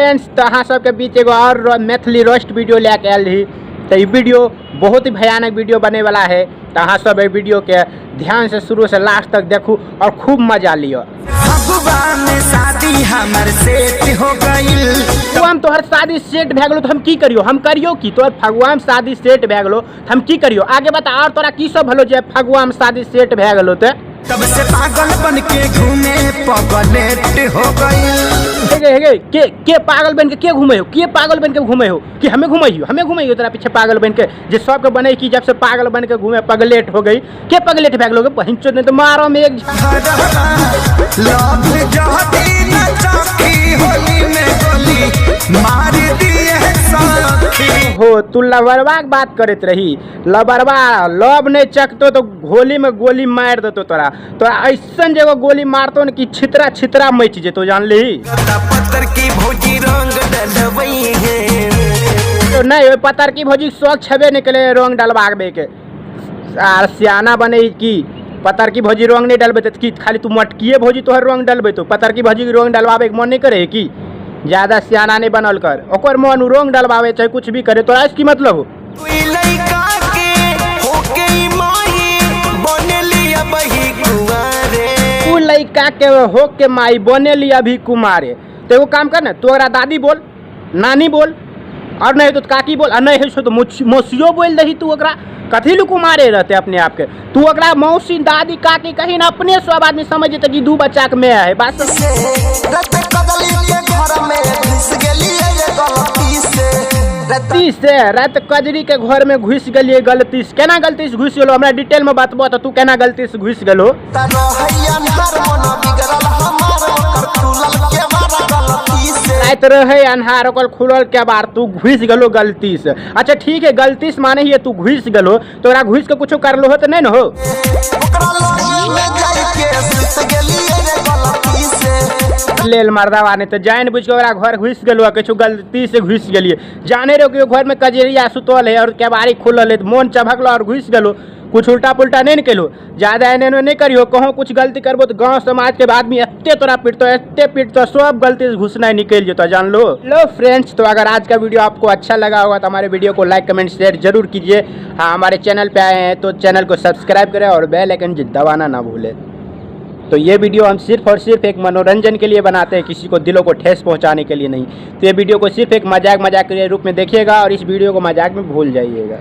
Friends, तो अहाँ सबके बीच एगो और मैथिली रोस्ट वीडियो लेके आयल रही। तो ये वीडियो बहुत ही भयानक वीडियो बने वाला है। तो अहाँ सब ये वीडियो के ध्यान से शुरू से लास्ट तक देखू और खूब मजा लियो। शादी हमर सेट हो गइल, तो हम तोहर शादी सेट भे गेलो तो हम की करियो? हम करियो की? तोहर फगुआ में शादी सेट भे गेलो तो हम की करियो? आगे बता। और तोरा की सब भलो जे फगुआ में शादी सेट भे गेलो ते तब से पागल बन के घूमे पगलेट हो गई। के पागल बन के घूमे हो? के पागल बन के घूमे हो? कि हमें घुमाइयो तेरा पीछे पागल बन के जे सब के बने की जब से पागल बन के घूमे पगलेट हो गई। के पगलेट भे गेलो? पहुंचो नहीं तो मारो में एक मार दिए हो। तू लबरवा बात करत रही। लबरवा लब नहीं चकतो तो गोली में गोली मार देतो तोरा। तो ऐसन जगह गोली मारतो न कि छितरा छितरा मच जेतो, जान ली। पत्थर की भौजी रंग डलवई है तो नहीं पत्थर की भौजी शौक छबे निकले रंग डलवाबे के। सियाना बने की पत्थर की भौजी रंग नहीं डलबे कि खाली तू मटकिए भौजी तोहर रंग डलबे। तो पत्थर की भौजी रंग डलवाबे के मन नहीं करे कि? ज्यादा सियाना नहीं बनल कर। ओकर मन रंग डलवावे चाहे कुछ भी करे। तो इसकी मतलब हो लड़का के हो के माई बने ली अभी कुमारे। तो एगो काम कर ना, तू अगर दादी बोल, नानी बोल, और नहीं तो काकी बोल, और नहीं है तो मौसियो बोल दही। तू अगरा कथी लू कुमारे रहते अपने आप के? तू अगरा मौसी दादी काकी कहीं ना अपने सब आदमी समझ जेते कि दू बच्चा के मैं है बात। गलती से रात कजरी के घर में घुस गलिए। गलती से केना गलती से घुस गेलो? हमरा डिटेल में बतबो तो तू केना गलती से घुस गेलो? रात रहे अन्हार ओकर खुलल के बार तू घुस गेलो गलती से। अच्छा ठीक है, गलती से माने ही तू घुस गेलो तो ओकरा घुस के कुछ कर लो हो तो नहीं न हो? लेल मर्दावा ने तो जान बुझ के ओकरा घर घुस गेलो, कुछ गलती से घुस गेलिए। जाने रहो कि घर में कजरिया सुतल है और केबाड़ी खुलल है, मन चभकलो और घुस गेलो। कुछ उल्टा पुल्टा नहीं निकलो। ज्यादा एने नहीं करियो। कहूँ कुछ गलती करबो तो गांव समाज के आदमी एते तोरा पीटतो सब गलती से घुसना निकल जेतो, जान लो। लो फ्रेंड्स, तो अगर आज का वीडियो आपको अच्छा लगा होगा तो हमारे वीडियो को लाइक कमेंट शेयर जरूर कीजिए। हाँ, हमारे चैनल पे आए हैं तो चैनल को सब्सक्राइब करें और बेल आइकन दबाना ना भूलें। तो ये वीडियो हम सिर्फ और सिर्फ एक मनोरंजन के लिए बनाते हैं, किसी को दिलों को ठेस पहुंचाने के लिए नहीं। तो ये वीडियो को सिर्फ एक मजाक के रूप में देखिएगा और इस वीडियो को मजाक में भूल जाइएगा।